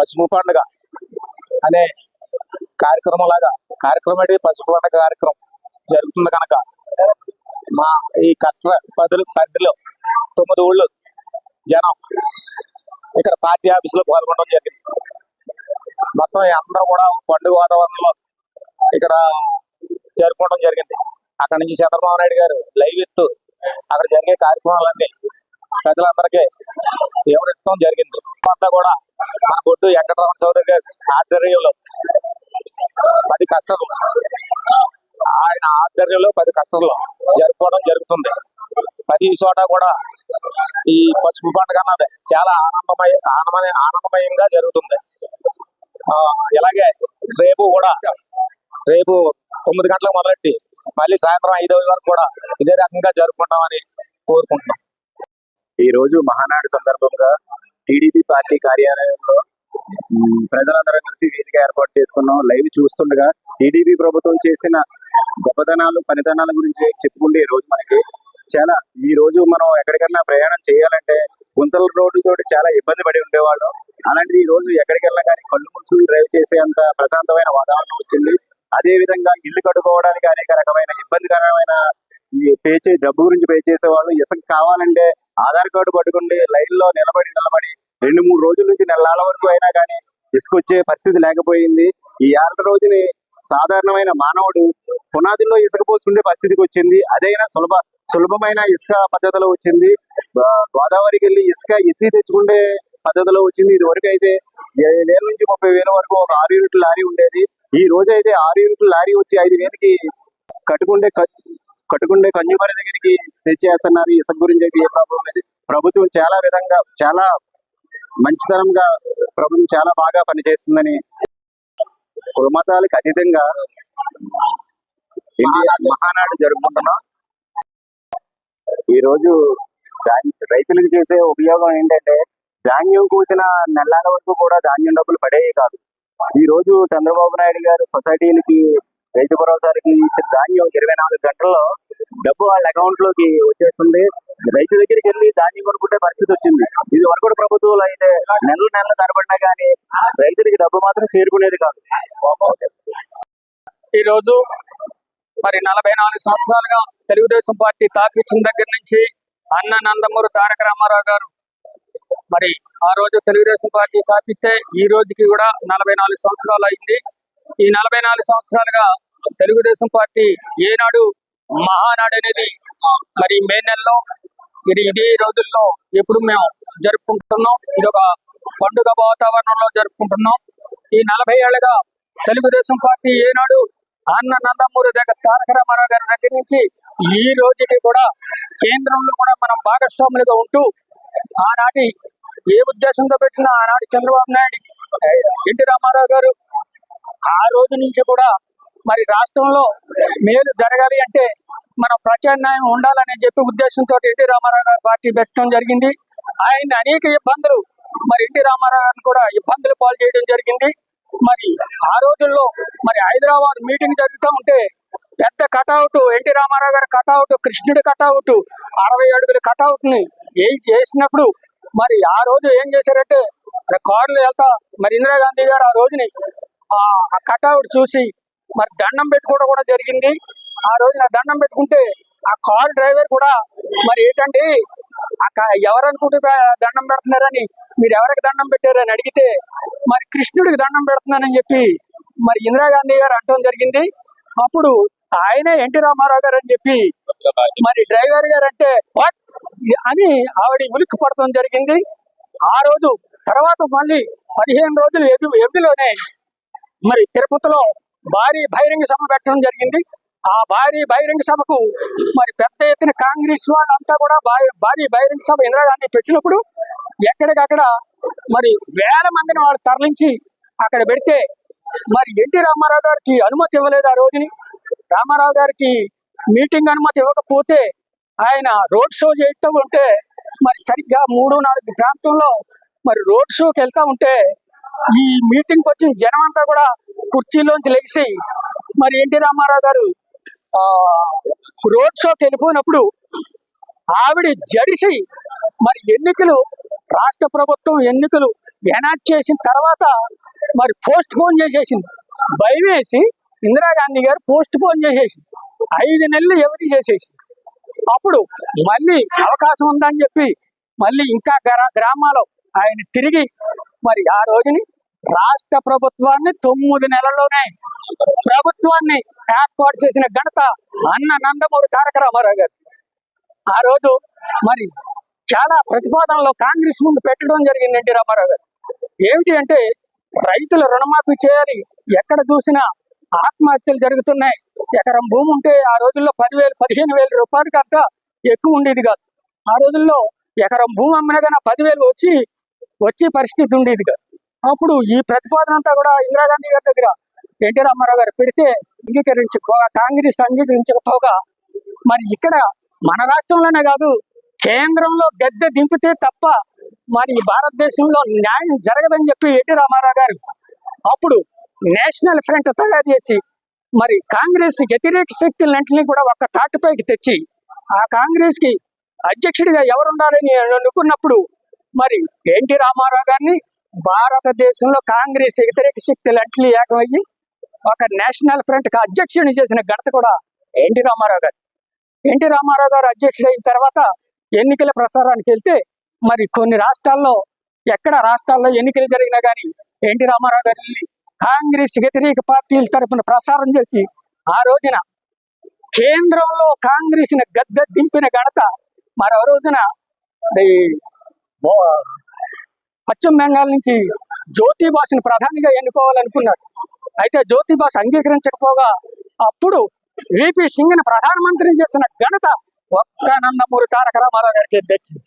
పసుపు పండుగ అనే కార్యక్రమం లాగా కార్యక్రమం అంటే పసుపు పండుగ కార్యక్రమం జరుగుతుంది కనుక మా ఈ కష్ట పరిధిలో 9 ఊళ్ళు జనం ఇక్కడ పార్టీ ఆఫీసులో పాల్గొనడం జరిగింది. మొత్తం అందరూ కూడా పండుగ వాతావరణంలో ఇక్కడ జరుపుకోవడం జరిగింది. అక్కడ నుంచి చంద్రబాబు నాయుడు గారు లైవ్ ఇస్తూ అక్కడ జరిగే కార్యక్రమాలన్నీ ప్రజలందరికీ వివరించడం జరిగింది. అంతా కూడా మన బొడ్డు వెంకటరమణ చౌదరి గారి ఆధ్వర్యంలో 10 కష్టాలు ఆయన ఆధ్వర్యంలో 10 కష్టాలు జరుపుకోవడం జరుగుతుంది. 10 చోట కూడా ఈ పసుపు పండుగ అన్నది చాలా ఆనందమయంగా జరుగుతుంది. ఇలాగే రేపు 9 గంటలకు మొదలెట్టి మళ్ళీ సాయంత్రం 5 వరకు కూడా ఇదే రకంగా జరుపుకుంటామని కోరుకుంటున్నాం. ఈ రోజు మహానాడు సందర్భంగా టీడీపీ పార్టీ కార్యాలయంలో ప్రజలందరం కలిసి వేదిక ఏర్పాటు చేసుకున్నాం. లైవ్ చూస్తుండగా టీడీపీ ప్రభుత్వం చేసిన గొప్పతనాలు పనితనాల గురించి చెప్పుకుంటే ఈ రోజు మనకి చాలా ఈ రోజు మనం ఎక్కడికైనా ప్రయాణం చేయాలంటే గుంతల రోడ్డుతోటి చాలా ఇబ్బంది పడి ఉండేవాళ్ళం. అలాంటిది ఈ రోజు ఎక్కడికెళ్ళినా కానీ కళ్ళు మూసుకుని డ్రైవ్ చేసేంత ప్రశాంతమైన వాతావరణం వచ్చింది. అదే విధంగా ఇల్లు కట్టుకోవడానికి అనేక రకమైన ఇబ్బందికరమైన ఈ డబ్బు గురించి పే చేసేవాళ్ళు ఇసుక కావాలంటే ఆధార్ కార్డు పట్టుకుంటే లైన్ లో నిలబడి 2-3 రోజుల నుంచి నెలల వరకు అయినా కానీ ఇసుక వచ్చే పరిస్థితి లేకపోయింది. ఈ 6 రోజుని సాధారణమైన మానవుడు పునాదుల్లో ఇసుక పోసుకునే పరిస్థితికి వచ్చింది. అదైనా సులభమైన ఇసుక పద్ధతిలో వచ్చింది. గోదావరికి వెళ్ళి ఇసుక ఎత్తి తెచ్చుకునే పద్ధతిలో వచ్చింది. ఇది వరకు అయితే 5,000 నుంచి 30,000 వరకు ఒక 6 యూనిట్ల లారీ ఉండేది. ఈ రోజు అయితే 6 యూనిట్ల లారీ వచ్చి 5,000కి కట్టుకుండే కన్జ్యూమర్ దగ్గరికి తెచ్చేస్తున్నారు. ఇసుక గురించి అయితే ఏ ప్రాబ్లం లేదు. ప్రభుత్వం చాలా మంచితనంగా ప్రభుత్వం చాలా బాగా పనిచేస్తుందని కులమతాలకు అతీతంగా మహానాడు జరుపుకుంటున్నాం. ఈ రోజు రైతులకు చేసే ఉపయోగం ఏంటంటే ధాన్యం కోసిన నెలల వరకు కూడా ధాన్యం డబ్బులు పడేవి కాదు. ఈ రోజు చంద్రబాబు నాయుడు గారు సొసైటీలకి రైతు భరోసాలకి ఇచ్చిన ధాన్యం 24 గంటల్లో డబ్బు వాళ్ళ అకౌంట్ లోకి వచ్చేస్తుంది. రైతు దగ్గరికి వెళ్ళి ధాన్యం కొనుక్కుంటే పరిస్థితి వచ్చింది. ఇది వరకు ప్రభుత్వాలు అయితే నెలల తరబడినా కానీ రైతులకి డబ్బు మాత్రం చేరుకునేది కాదు. ఈ రోజు మరి 44 సంవత్సరాలుగా తెలుగుదేశం పార్టీ స్థాపించిన దగ్గర నుంచి అన్న నందమూరి తారక రామారావు గారు మరి ఆ రోజు తెలుగుదేశం పార్టీ స్థాపిస్తే ఈ రోజుకి కూడా 44 సంవత్సరాలు అయింది. ఈ 44 సంవత్సరాలుగా తెలుగుదేశం పార్టీ ఏనాడు మహానాడు అనేది మరి మే నెలలో ఇదే రోజుల్లో ఎప్పుడు మేము జరుపుకుంటున్నాం. ఇది ఒక పండుగ వాతావరణంలో జరుపుకుంటున్నాం. ఈ 40 ఏళ్ళగా తెలుగుదేశం పార్టీ ఏనాడు అన్న నందమూరి తారక రామారావు గారి దగ్గర నుంచి ఈ రోజుకి కూడా కేంద్రంలో కూడా మనం భాగస్వాములుగా ఉంటూ ఆనాటి ఏ ఉద్దేశంతో పెట్టినా ఆనాటి చంద్రబాబు నాయుడు ఎన్టీ రామారావు గారు ఆ రోజు నుంచి కూడా మరి రాష్ట్రంలో మేలు జరగాలి అంటే మన ప్రత్యామ్నాయం ఉండాలని చెప్పి ఉద్దేశంతో ఎన్టీ రామారావు గారు పార్టీ పెట్టడం జరిగింది. ఆయన అనేక ఇబ్బందులు మరి ఎన్టీ రామారావు గారిని కూడా ఇబ్బందులు పాలు చేయడం జరిగింది. మరి ఆ రోజుల్లో మరి హైదరాబాద్ మీటింగ్ జరుగుతూ ఉంటే పెద్ద కటౌట్ ఎన్టీ రామారావు గారి కటౌట్ కృష్ణుడి కటౌట్ 60 అడుగుల కటౌట్ ని వేసినప్పుడు మరి ఆ రోజు ఏం చేశారంటే కార్లు వెళ్తా మరి ఇందిరాగాంధీ గారు ఆ రోజుని ఆ కటౌట్ చూసి మరి దండం పెట్టుకోవడం కూడా జరిగింది. ఆ రోజున దండం పెట్టుకుంటే ఆ కార్ డ్రైవర్ కూడా మరి ఏంటండి ఎవరనుకుంటే దండం పెడుతున్నారని మీరు ఎవరికి దండం పెట్టారని అడిగితే మరి కృష్ణుడికి దండం పెడుతున్నానని చెప్పి మరి ఇందిరాగాంధీ గారు అంటం జరిగింది. అప్పుడు ఆయనే ఎన్టీ రామారావు గారు అని చెప్పి మరి డ్రైవర్ గారు అంటే వాట్ అని ఆవిడ ఉలిక్కి పడటం జరిగింది. ఆ రోజు తర్వాత మళ్ళీ 15 రోజులు ఎవిలోనే మరి తిరుపతిలో భారీ బహిరంగ సభ పెట్టడం జరిగింది. ఆ భారీ బహిరంగ సభకు మరి పెద్ద ఎత్తున కాంగ్రెస్ వాళ్ళంతా కూడా భారీ బహిరంగ సభ ఇందిరాగాంధీ పెట్టినప్పుడు ఎక్కడికక్కడ మరి వేల మందిని వాళ్ళు తరలించి అక్కడ పెడితే మరి ఎన్టీ రామారావు గారికి అనుమతి ఇవ్వలేదు. ఆ రోజుని రామారావు గారికి మీటింగ్ అనుమతి ఇవ్వకపోతే ఆయన రోడ్ షో చేస్తూ ఉంటే మరి సరిగ్గా 3-4 ప్రాంతంలో మరి రోడ్ షోకి వెళ్తా ఉంటే ఈ మీటింగ్కి వచ్చిన జనం అంతా కూడా కుర్చీలోంచి లెగిసి మరి ఎన్టీ రామారావు గారు రోడ్ షోకి వెళ్ళిపోయినప్పుడు ఆవిడ జడిసి మరి రాష్ట్ర ప్రభుత్వం ఎన్నికలు ఎనాక్ట్ చేసిన తర్వాత మరి పోస్ట్ పోన్ చేసేసింది. భయం వేసి ఇందిరాగాంధీ గారు పోస్ట్ పోన్ చేసేసి 5 నెలలు ఎవరి చేసేసి అప్పుడు మళ్ళీ అవకాశం ఉందని చెప్పి మళ్ళీ ఇంకా గ్రామాల్లో ఆయన తిరిగి మరి ఆ రోజుని రాష్ట్ర ప్రభుత్వాన్ని 9 నెలల్లోనే ప్రభుత్వాన్ని ఏర్పాటు చేసిన ఘనత అన్న నందమూరి తారక రామారావు గారు. ఆ రోజు మరి చాలా ప్రతిపాదనలో కాంగ్రెస్ ముందు పెట్టడం జరిగింది ఎన్టీ రామారావు గారు. ఏమిటి అంటే రైతుల రుణమాఫీ చేయాలి, ఎక్కడ చూసినా ఆత్మహత్యలు జరుగుతున్నాయి. ఎకరం భూమి ఉంటే ఆ రోజుల్లో 10,000 15,000 రూపాయలు కాక ఎక్కువ ఉండేది కాదు. ఆ రోజుల్లో ఎకరం భూమి అమ్మినా కానీ 10,000 వచ్చే పరిస్థితి ఉండేది కాదు. అప్పుడు ఈ ప్రతిపాదన అంతా కూడా ఇందిరాగాంధీ గారి దగ్గర ఎన్టీ రామారావు గారు పెడితే కాంగ్రెస్ అంగీకరించకపోగా మరి ఇక్కడ మన రాష్ట్రంలోనే కాదు కేంద్రంలో గద్దె దింపితే తప్ప మరి భారతదేశంలో న్యాయం జరగదని చెప్పి ఎన్టీ రామారావు గారు అప్పుడు నేషనల్ ఫ్రంట్ తయారు చేసి మరి కాంగ్రెస్ వ్యతిరేక శక్తులన్నింటినీ కూడా ఒక తాటిపైకి తెచ్చి ఆ కాంగ్రెస్ కి అధ్యక్షుడిగా ఎవరు ఉండాలని అనుకున్నప్పుడు మరి ఎన్టీ రామారావు గారిని భారతదేశంలో కాంగ్రెస్ వ్యతిరేక శక్తులన్నింటినీ ఏకమయ్యి ఒక నేషనల్ ఫ్రంట్ కి అధ్యక్షుడిని చేసిన ఘనత కూడా ఎన్టీ రామారావు గారు. ఎన్టీ రామారావు గారు అధ్యక్షుడైన తర్వాత ఎన్నికల ప్రచారానికి వెళ్తే మరి కొన్ని రాష్ట్రాల్లో ఎన్నికలు జరిగినా కానీ ఎన్టీ రామారావు గారు కాంగ్రెస్ వ్యతిరేక పార్టీల తరఫున ప్రచారం చేసి ఆ రోజున కేంద్రంలో కాంగ్రెస్ ని గద్దె దింపిన ఘనత మరో రోజున పశ్చిమ బెంగాల్ నుంచి జ్యోతిబాసుని ప్రధానిగా ఎన్నుకోవాలనుకున్నాడు. అయితే జ్యోతిబాసు అంగీకరించకపోగా అప్పుడు విపి సింగ్ ని ప్రధానమంత్రిని చేసిన ఘనత ఒక్క నందమూరి తారక రామారావు గారికి దక్కింది.